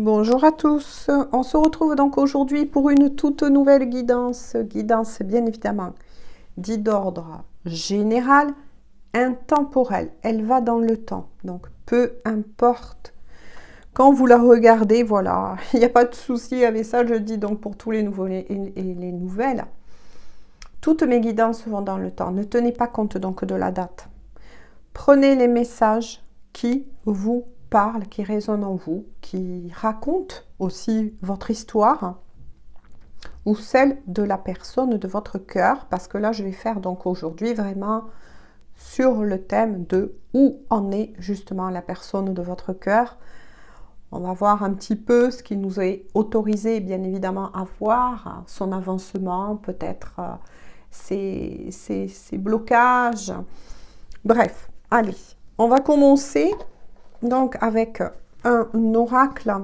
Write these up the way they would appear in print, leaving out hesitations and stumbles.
Bonjour à tous, on se retrouve donc aujourd'hui pour une toute nouvelle guidance, bien évidemment dit d'ordre général, intemporel, elle va dans le temps, donc peu importe quand vous la regardez, voilà, il n'y a pas de souci avec ça, je dis donc pour tous les nouveaux et les nouvelles, toutes mes guidances vont dans le temps, ne tenez pas compte donc de la date, prenez les messages qui vous parle, qui résonne en vous, qui raconte aussi votre histoire ou celle de la personne de votre cœur, parce que là je vais faire donc aujourd'hui vraiment sur le thème de où en est justement la personne de votre cœur. On va voir un petit peu ce qui nous est autorisé bien évidemment à voir, son avancement, peut-être ses blocages. Bref, allez, on va commencer donc avec un oracle,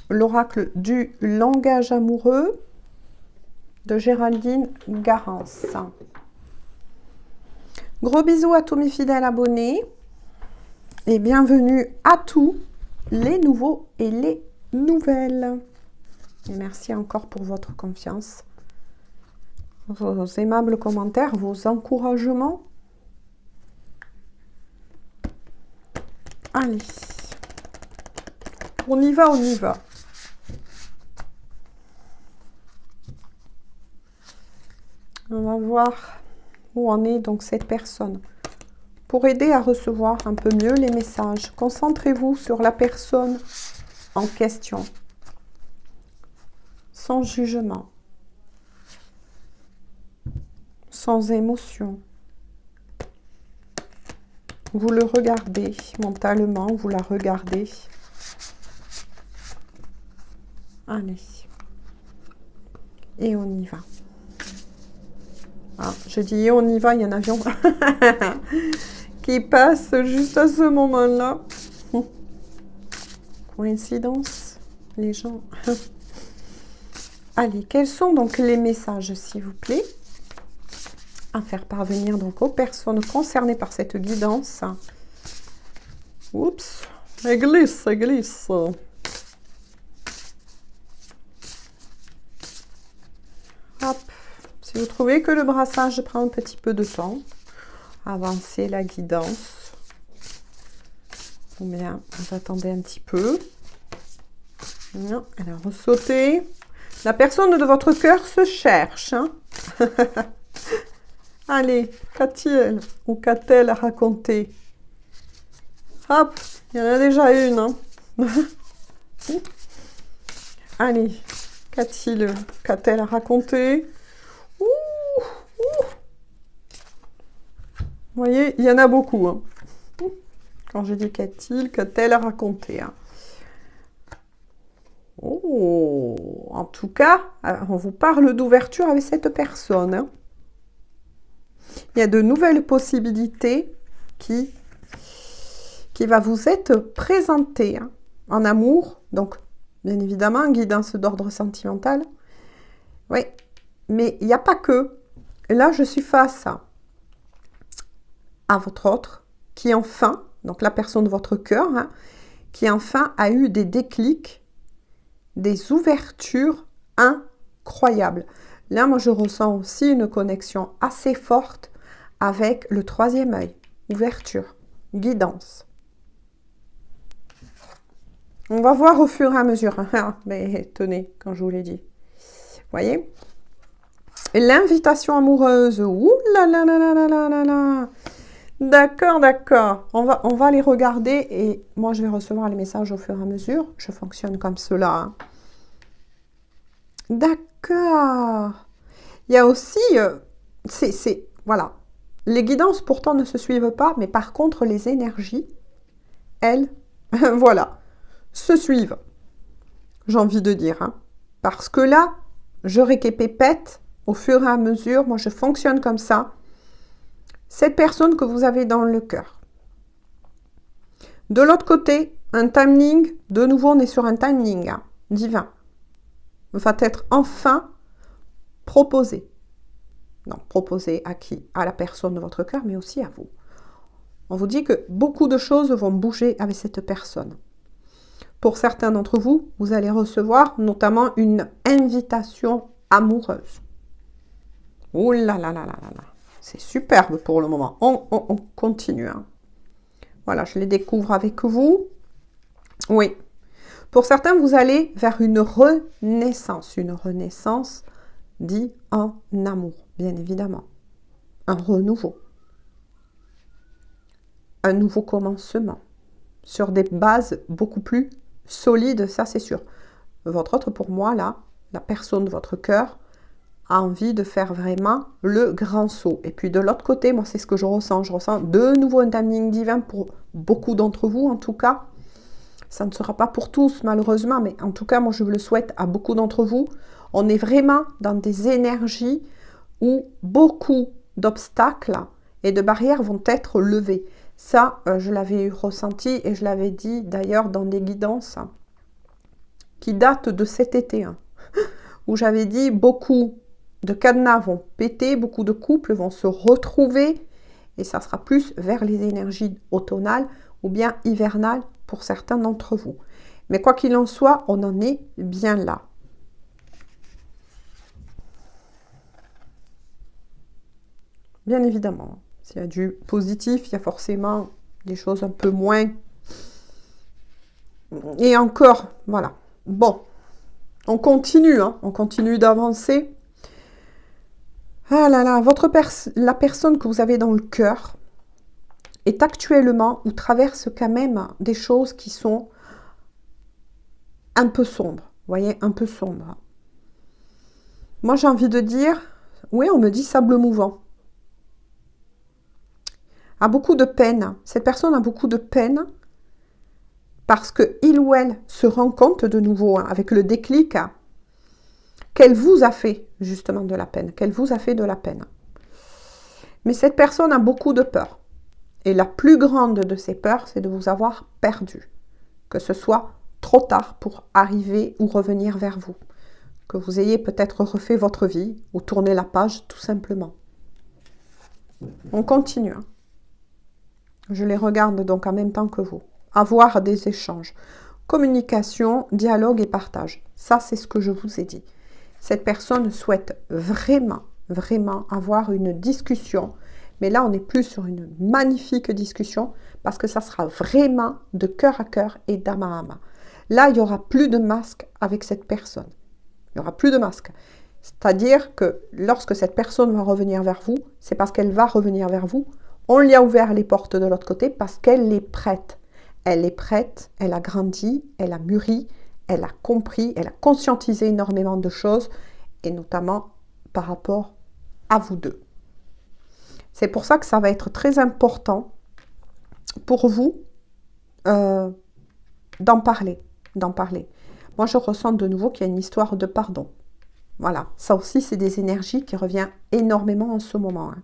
l'oracle du langage amoureux de Géraldine Garance. Gros bisous à tous mes fidèles abonnés et bienvenue à tous les nouveaux et les nouvelles. Et merci encore pour votre confiance, vos aimables commentaires, vos encouragements. Allez, on y va, on y va. On va voir où en est donc cette personne. Pour aider à recevoir un peu mieux les messages, concentrez-vous sur la personne en question, sans jugement, sans émotion. Vous le regardez mentalement, vous la regardez. Allez. Et on y va. Ah, je dis on y va, il y a un avion qui passe juste à ce moment-là. Coïncidence, les gens. Allez, quels sont donc les messages, s'il vous plaît, à faire parvenir donc aux personnes concernées par cette guidance? Oups, elle glisse, elle glisse. Hop. Si vous trouvez que le brassage prend un petit peu de temps, avancez la guidance. Ou bien, vous attendez un petit peu. Non, elle a ressauté. La personne de votre cœur se cherche. Hein. Allez, qu'a-t-il ou qu'a-t-elle raconté? Hop, il y en a déjà une. Hein. Allez, qu'a-t-elle raconté? Ouh, ouh. Vous voyez, il y en a beaucoup. Hein. Quand je dis qu'a-t-elle raconté? Hein. Oh, en tout cas, on vous parle d'ouverture avec cette personne. Hein. Il y a de nouvelles possibilités qui va vous être présentée hein, en amour. Donc, bien évidemment, guidance d'ordre sentimental. Oui, mais il n'y a pas que. Là, je suis face à votre autre qui enfin, donc la personne de votre cœur, hein, qui enfin a eu des déclics, des ouvertures incroyables. Là, moi, je ressens aussi une connexion assez forte avec le troisième œil. Ouverture, guidance. On va voir au fur et à mesure. Mais tenez, quand je vous l'ai dit. Vous voyez? L'invitation amoureuse. Ouh là là là là là là là là. D'accord, d'accord. On va les regarder et moi, je vais recevoir les messages au fur et à mesure. Je fonctionne comme cela. Hein. D'accord. Il y a aussi... voilà. Les guidances, pourtant, ne se suivent pas, mais par contre, les énergies, elles, voilà, se suivent. J'ai envie de dire. Hein. Parce que là, je récapépète au fur et à mesure. Moi, je fonctionne comme ça. Cette personne que vous avez dans le cœur. De l'autre côté, un timing. De nouveau, on est sur un timing hein, divin. Va être enfin proposé. Non, proposé à qui? À la personne de votre cœur, mais aussi à vous. On vous dit que beaucoup de choses vont bouger avec cette personne. Pour certains d'entre vous, vous allez recevoir notamment une invitation amoureuse. Oh là là là là là là. C'est superbe pour le moment. On continue. Hein. Voilà, je les découvre avec vous. Oui. Pour certains, vous allez vers une renaissance. Une renaissance dit en amour, bien évidemment. Un renouveau. Un nouveau commencement. Sur des bases beaucoup plus solides, ça c'est sûr. Votre autre, pour moi, là, la personne de votre cœur a envie de faire vraiment le grand saut. Et puis de l'autre côté, moi c'est ce que je ressens. Je ressens de nouveau un timing divin pour beaucoup d'entre vous en tout cas. Ça ne sera pas pour tous malheureusement, mais en tout cas moi je le souhaite à beaucoup d'entre vous. On est vraiment dans des énergies où beaucoup d'obstacles et de barrières vont être levés. Ça, je l'avais ressenti et je l'avais dit d'ailleurs dans des guidances qui datent de cet été, hein, où j'avais dit beaucoup de cadenas vont péter, beaucoup de couples vont se retrouver et ça sera plus vers les énergies automnales ou bien hivernales pour certains d'entre vous. Mais quoi qu'il en soit, on en est bien là. Bien évidemment, s'il y a du positif, il y a forcément des choses un peu moins. Et encore, voilà. Bon, on continue, hein, on continue d'avancer. Ah là là, la personne que vous avez dans le cœur est actuellement ou traverse quand même des choses qui sont un peu sombres. Vous voyez, un peu sombres. Moi, j'ai envie de dire, oui, on me dit sable mouvant. A beaucoup de peine. Cette personne a beaucoup de peine parce que il ou elle se rend compte de nouveau, hein, avec le déclic, qu'elle vous a fait justement de la peine, qu'elle vous a fait de la peine. Mais cette personne a beaucoup de peur. Et la plus grande de ces peurs, c'est de vous avoir perdu. Que ce soit trop tard pour arriver ou revenir vers vous. Que vous ayez peut-être refait votre vie ou tourné la page tout simplement. On continue. Hein. Je les regarde donc en même temps que vous. Avoir des échanges. Communication, dialogue et partage. Ça, c'est ce que je vous ai dit. Cette personne souhaite vraiment, vraiment avoir une discussion. Mais là, on n'est plus sur une magnifique discussion parce que ça sera vraiment de cœur à cœur et d'âme à âme. Là, il n'y aura plus de masque avec cette personne. Il n'y aura plus de masque. C'est-à-dire que lorsque cette personne va revenir vers vous, c'est parce qu'elle va revenir vers vous. On lui a ouvert les portes de l'autre côté parce qu'elle est prête. Elle est prête, elle a grandi, elle a mûri, elle a compris, elle a conscientisé énormément de choses, et notamment par rapport à vous deux. C'est pour ça que ça va être très important pour vous d'en parler. Moi, je ressens de nouveau qu'il y a une histoire de pardon. Voilà, ça aussi, c'est des énergies qui reviennent énormément en ce moment. Hein.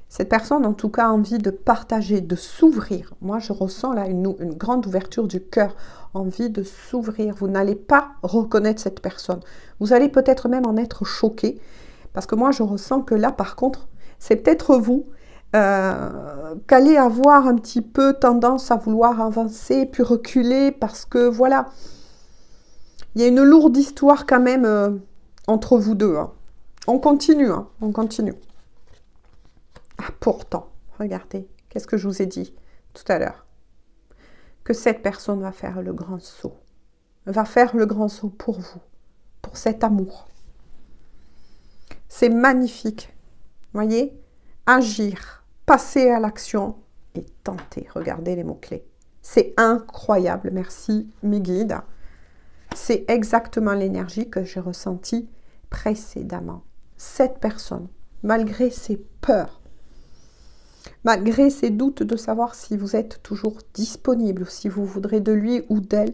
Cette personne, en tout cas, a envie de partager, de s'ouvrir. Moi, je ressens là une grande ouverture du cœur, envie de s'ouvrir. Vous n'allez pas reconnaître cette personne. Vous allez peut-être même en être choqué, parce que moi, je ressens que là, par contre, c'est peut-être vous qu'allez avoir un petit peu tendance à vouloir avancer, puis reculer, parce que, voilà, il y a une lourde histoire quand même entre vous deux. Hein. On continue, hein, on continue. Ah, pourtant, regardez, qu'est-ce que je vous ai dit tout à l'heure? Que cette personne va faire le grand saut. Va faire le grand saut pour vous, pour cet amour. C'est magnifique. Voyez? Agir, passer à l'action et tenter. Regardez les mots-clés. C'est incroyable. Merci, mes guides. C'est exactement l'énergie que j'ai ressentie précédemment. Cette personne, malgré ses peurs, malgré ses doutes de savoir si vous êtes toujours disponible ou si vous voudrez de lui ou d'elle,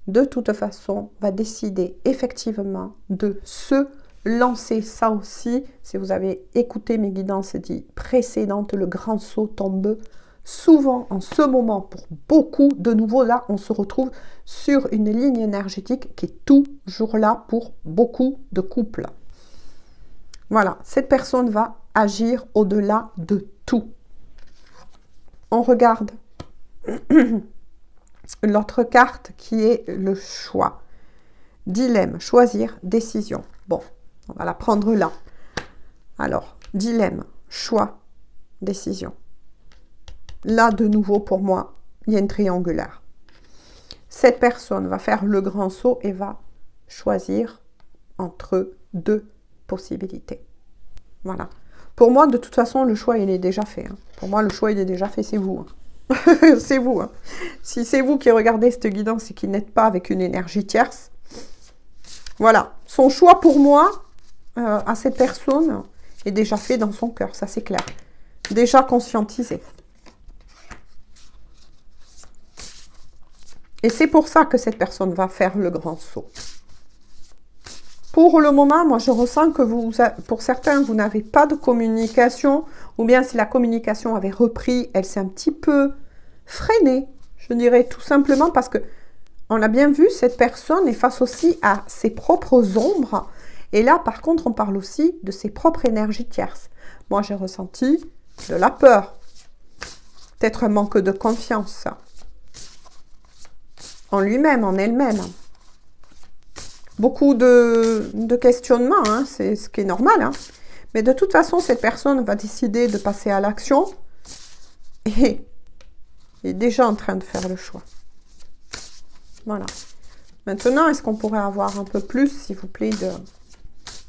de toute façon, va décider effectivement de se lancer. Ça aussi, si vous avez écouté mes guidances précédentes, le grand saut tombe souvent en ce moment pour beaucoup. De nouveau, là, on se retrouve sur une ligne énergétique qui est toujours là pour beaucoup de couples. Voilà, cette personne va agir au-delà de tout. On regarde l'autre carte qui est le choix. Dilemme, choisir, décision. Bon, on va la prendre là. Alors, dilemme, choix, décision. Là, de nouveau, pour moi, il y a une triangulaire. Cette personne va faire le grand saut et va choisir entre deux possibilités. Voilà. Pour moi, de toute façon, le choix, il est déjà fait. Hein. Pour moi, le choix, il est déjà fait, c'est vous. Hein. C'est vous. Hein. Si c'est vous qui regardez cette guidance et qui n'êtes pas avec une énergie tierce, voilà. Son choix, pour moi, à cette personne, est déjà fait dans son cœur. Ça, c'est clair. Déjà conscientisé. Et c'est pour ça que cette personne va faire le grand saut. Pour le moment, moi, je ressens que pour certains, vous n'avez pas de communication, ou bien si la communication avait repris, elle s'est un petit peu freinée, je dirais tout simplement parce que on a bien vu, cette personne est face aussi à ses propres ombres. Et là, par contre, on parle aussi de ses propres énergies tierces. Moi, j'ai ressenti de la peur, peut-être un manque de confiance en lui-même, en elle-même. Beaucoup de questionnements, hein, c'est ce qui est normal. Hein. Mais de toute façon, cette personne va décider de passer à l'action et est déjà en train de faire le choix. Voilà. Maintenant, est-ce qu'on pourrait avoir un peu plus, s'il vous plaît,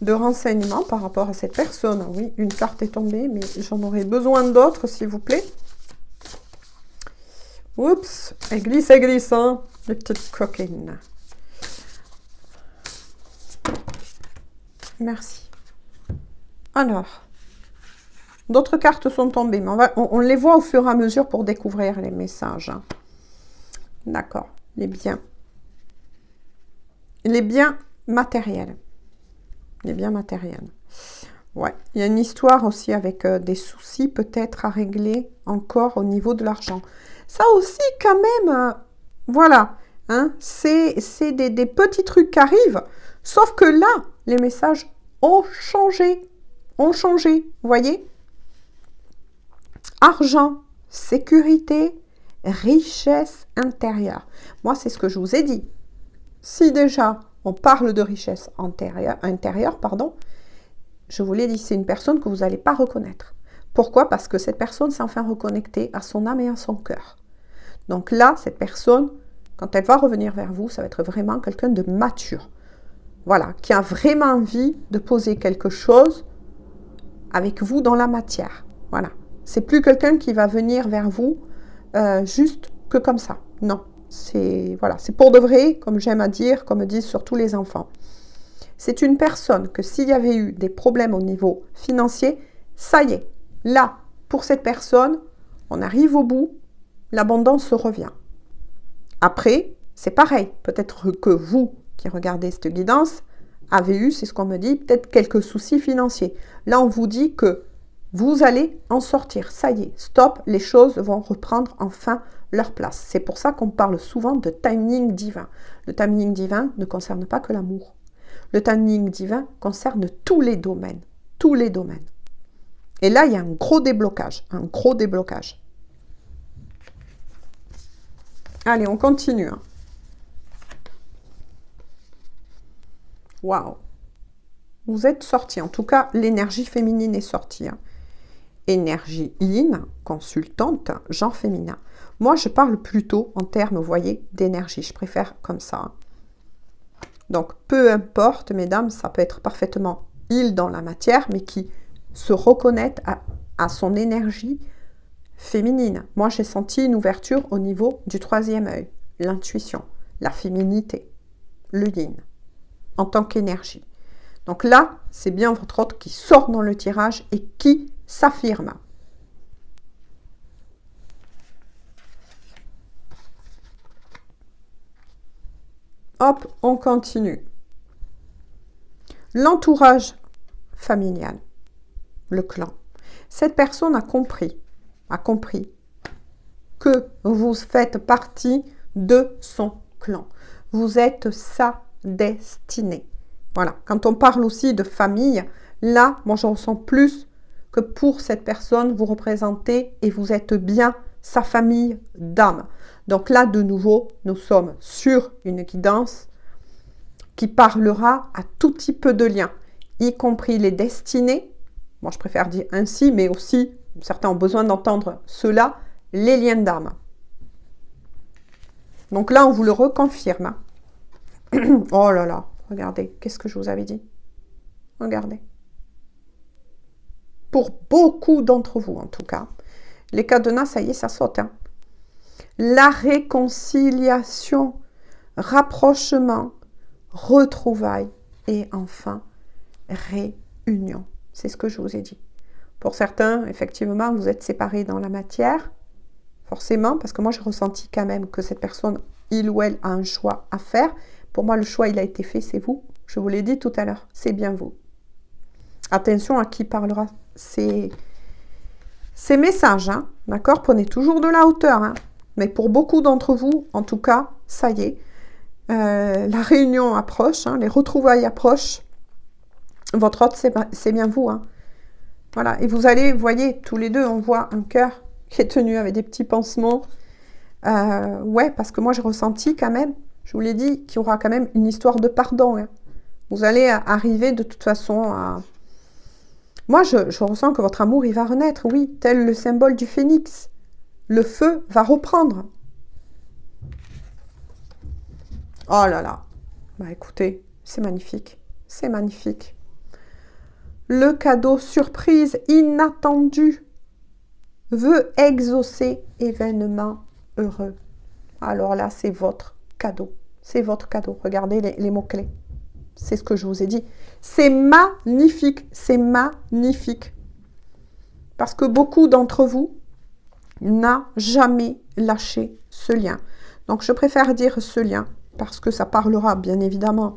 de renseignements par rapport à cette personne? Oui, une carte est tombée, mais j'en aurais besoin d'autres, s'il vous plaît. Oups, elle glisse, hein, les petites coquines. Merci. Alors, d'autres cartes sont tombées, mais on les voit au fur et à mesure pour découvrir les messages. Hein. D'accord, les biens. Les biens matériels. Les biens matériels. Ouais, il y a une histoire aussi avec des soucis peut-être à régler encore au niveau de l'argent. Ça aussi, quand même, voilà, hein, c'est des petits trucs qui arrivent. Sauf que là, les messages ont changé. Ont changé, vous voyez? Argent, sécurité, richesse intérieure. Moi, c'est ce que je vous ai dit. Si déjà, on parle de richesse intérieure, pardon, je vous l'ai dit, c'est une personne que vous n'allez pas reconnaître. Pourquoi? Parce que cette personne s'est enfin reconnectée à son âme et à son cœur. Donc là, cette personne, quand elle va revenir vers vous, ça va être vraiment quelqu'un de mature. Voilà, qui a vraiment envie de poser quelque chose avec vous dans la matière. Voilà. C'est plus quelqu'un qui va venir vers vous juste que comme ça. Non. C'est voilà, c'est pour de vrai, comme j'aime à dire, comme disent surtout les enfants. C'est une personne que s'il y avait eu des problèmes au niveau financier, ça y est, là, pour cette personne, on arrive au bout, l'abondance revient. Après, c'est pareil, peut-être que vous qui regardez cette guidance avez eu, c'est ce qu'on me dit, peut-être quelques soucis financiers. Là, on vous dit que vous allez en sortir, ça y est, stop, les choses vont reprendre enfin leur place. C'est pour ça qu'on parle souvent de timing divin. Le timing divin ne concerne pas que l'amour. Le timing divin concerne tous les domaines. Tous les domaines. Et là, il y a un gros déblocage. Un gros déblocage. Allez, on continue. Waouh. Vous êtes sortis. En tout cas, l'énergie féminine est sortie. Énergie yin, consultante, genre féminin. Moi, je parle plutôt en termes, vous voyez, d'énergie. Je préfère comme ça. Donc, peu importe, mesdames, ça peut être parfaitement il dans la matière, mais qui se reconnaît à son énergie féminine. Moi, j'ai senti une ouverture au niveau du troisième œil, l'intuition, la féminité, le yin, en tant qu'énergie. Donc là, c'est bien votre autre qui sort dans le tirage et qui s'affirme. Hop, on continue. L'entourage familial, le clan. Cette personne a compris que vous faites partie de son clan. Vous êtes sa destinée. Voilà. Quand on parle aussi de famille, là, moi, je ressens plus que pour cette personne, vous représentez et vous êtes bien sa famille d'âme. Donc là, de nouveau, nous sommes sur une guidance qui parlera à tout type de liens, y compris les destinées. Moi, je préfère dire ainsi, mais aussi, certains ont besoin d'entendre cela, les liens d'âme. Donc là, on vous le reconfirme. Hein. Oh là là, regardez, qu'est-ce que je vous avais dit? Regardez. Pour beaucoup d'entre vous, en tout cas, les cadenas, ça y est, ça saute. Hein. La réconciliation, rapprochement, retrouvailles et enfin réunion. C'est ce que je vous ai dit. Pour certains, effectivement, vous êtes séparés dans la matière, forcément, parce que moi, j'ai ressenti quand même que cette personne, il ou elle, a un choix à faire. Pour moi, le choix, il a été fait, c'est vous. Je vous l'ai dit tout à l'heure, c'est bien vous. Attention à qui parlera ces messages, hein, d'accord? Prenez toujours de la hauteur, hein. Mais pour beaucoup d'entre vous, en tout cas, ça y est, la réunion approche, hein, les retrouvailles approchent. Votre hôte, c'est bien vous. Hein. Voilà. Et vous allez, vous voyez, tous les deux, on voit un cœur qui est tenu avec des petits pansements. Ouais, parce que moi, j'ai ressenti quand même, je vous l'ai dit, qu'il y aura quand même une histoire de pardon. Hein. Vous allez arriver de toute façon à... Moi, je ressens que votre amour, il va renaître, oui, tel le symbole du phénix. Le feu va reprendre. Oh là là. Bah écoutez, c'est magnifique. C'est magnifique. Le cadeau surprise inattendu veut exaucer événement heureux. Alors là, c'est votre cadeau. C'est votre cadeau. Regardez les mots-clés. C'est ce que je vous ai dit. C'est magnifique. C'est magnifique. Parce que beaucoup d'entre vous n'ont jamais lâché ce lien. Donc, je préfère dire ce lien parce que ça parlera bien évidemment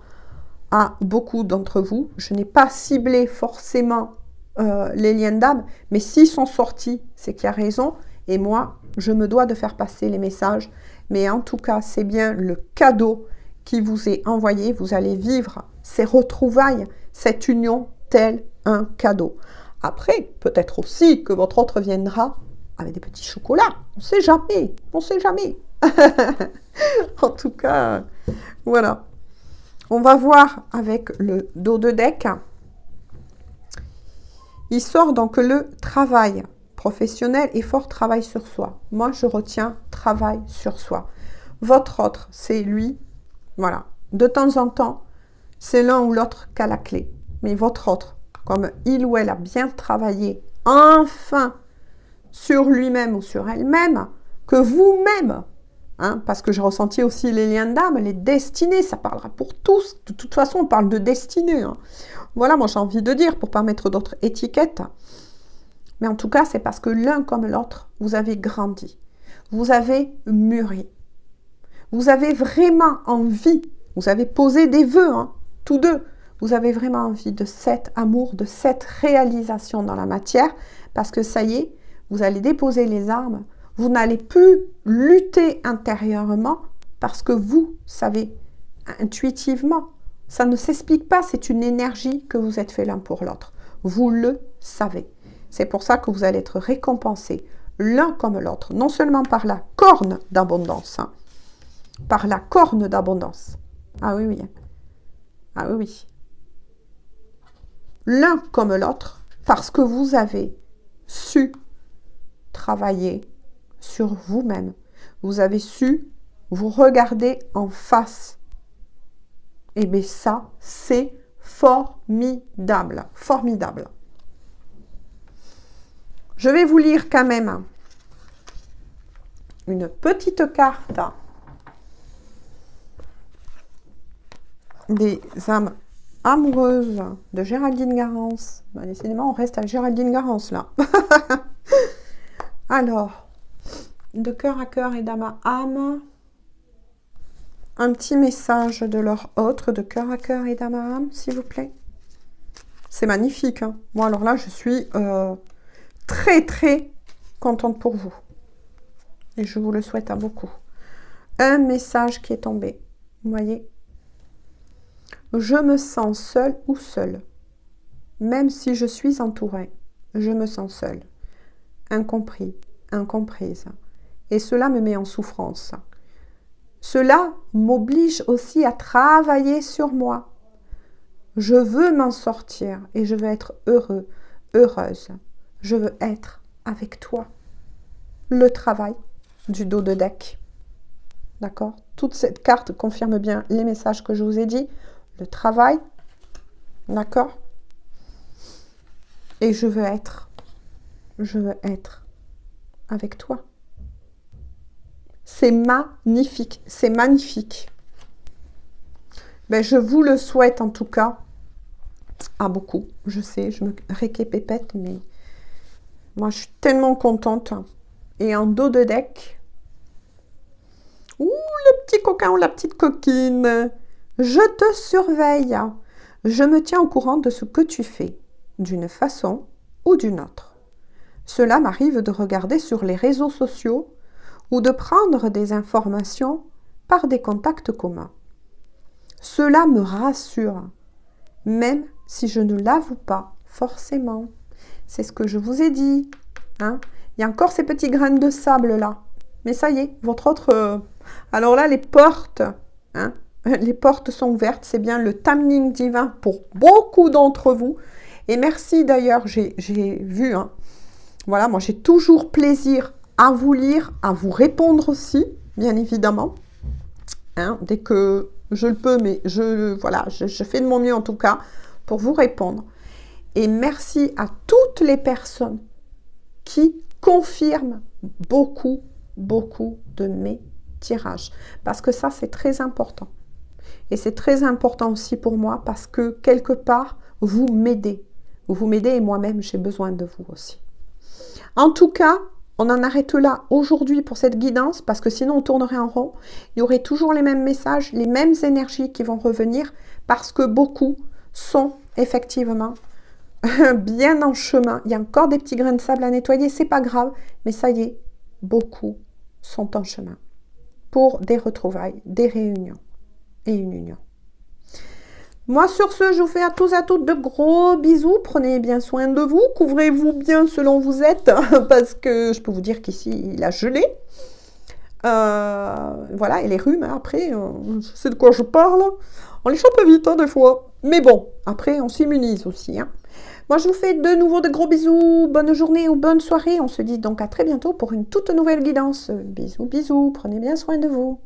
à beaucoup d'entre vous. Je n'ai pas ciblé forcément les liens d'âme, mais s'ils sont sortis, c'est qu'il y a raison. Et moi, je me dois de faire passer les messages. Mais en tout cas, c'est bien le cadeau qui vous est envoyé. Vous allez vivre ces retrouvailles, cette union, tel un cadeau. Après, peut-être aussi que votre autre viendra avec des petits chocolats. On ne sait jamais. On ne sait jamais. En tout cas, voilà. On va voir avec le dos de deck. Il sort donc le travail professionnel et fort travail sur soi. Moi, je retiens travail sur soi. Votre autre, c'est lui. Voilà. De temps en temps, c'est l'un ou l'autre qui a la clé. Mais votre autre, comme il ou elle a bien travaillé, enfin, sur lui-même ou sur elle-même, que vous-même, hein, parce que j'ai ressenti aussi les liens d'âme, les destinées, ça parlera pour tous. De toute façon, on parle de destinée. Hein. Voilà, moi j'ai envie de dire, pour ne pas mettre d'autres étiquettes. Mais en tout cas, c'est parce que l'un comme l'autre, vous avez grandi. Vous avez mûri. Vous avez vraiment envie, vous avez posé des vœux, hein, tous deux. Vous avez vraiment envie de cet amour, de cette réalisation dans la matière, parce que ça y est, vous allez déposer les armes. Vous n'allez plus lutter intérieurement parce que vous savez intuitivement. Ça ne s'explique pas, c'est une énergie que vous êtes fait l'un pour l'autre. Vous le savez. C'est pour ça que vous allez être récompensés l'un comme l'autre, non seulement par la corne d'abondance, hein, par la corne d'abondance. Ah oui, oui. Ah oui, oui. L'un comme l'autre, parce que vous avez su travailler sur vous-même. Vous avez su vous regarder en face. Et bien ça, c'est formidable. Formidable. Je vais vous lire quand même une petite carte des âmes amoureuses de Géraldine Garance. Ben, décidément, on reste à Géraldine Garance là. Alors, de cœur à cœur et d'âme à âme, un petit message de leur autre, de cœur à cœur et d'âme à âme, s'il vous plaît. C'est magnifique. Hein. Moi, alors là, je suis très, très contente pour vous. Et je vous le souhaite à beaucoup. Un message qui est tombé. Vous voyez ? Je me sens seule ou seule. Même si je suis entourée, je me sens seule. Incompris, incomprise. et cela me met en souffrance. Cela m'oblige aussi à travailler sur moi. Je veux m'en sortir et je veux être heureux, heureuse. Je veux être avec toi. Le travail du dos de deck. D'accord? Toute cette carte confirme bien les messages que je vous ai dit. Le travail. D'accord? Et je veux être avec toi. C'est magnifique, c'est magnifique. Ben, je vous le souhaite en tout cas à beaucoup. Je sais, je me réquépépète, mais moi je suis tellement contente. Et en dos de deck, ouh, le petit coquin ou la petite coquine, je te surveille. Je me tiens au courant de ce que tu fais, d'une façon ou d'une autre. Cela m'arrive de regarder sur les réseaux sociaux ou de prendre des informations par des contacts communs. Cela me rassure, même si je ne l'avoue pas forcément. C'est ce que je vous ai dit. Hein? Il y a encore ces petits grains de sable là. Mais ça y est, votre autre... Alors là, les portes, hein? Les portes sont ouvertes. C'est bien le timing divin pour beaucoup d'entre vous. Et merci d'ailleurs, j'ai vu... Hein? Voilà, moi j'ai toujours plaisir à vous lire, à vous répondre aussi, bien évidemment. Hein, dès que je le peux, mais voilà, je fais de mon mieux en tout cas pour vous répondre. Et merci à toutes les personnes qui confirment beaucoup de mes tirages. Parce que ça, c'est très important. Et c'est très important aussi pour moi parce que quelque part, vous m'aidez. Vous m'aidez et moi-même, j'ai besoin de vous aussi. En tout cas, on en arrête là aujourd'hui pour cette guidance parce que sinon on tournerait en rond. Il y aurait toujours les mêmes messages, les mêmes énergies qui vont revenir parce que beaucoup sont effectivement bien en chemin. Il y a encore des petits grains de sable à nettoyer, c'est pas grave, mais ça y est, beaucoup sont en chemin pour des retrouvailles, des réunions et une union. Moi, sur ce, je vous fais à tous et à toutes de gros bisous. Prenez bien soin de vous. Couvrez-vous bien selon vous êtes. Parce que je peux vous dire qu'ici, il a gelé. Voilà, et les rhumes, hein, après, je sais de quoi je parle. On les chope vite, hein, des fois. Mais bon, après, on s'immunise aussi. Hein. Moi, je vous fais de nouveau de gros bisous. Bonne journée ou bonne soirée. On se dit donc à très bientôt pour une toute nouvelle guidance. Bisous, bisous. Prenez bien soin de vous.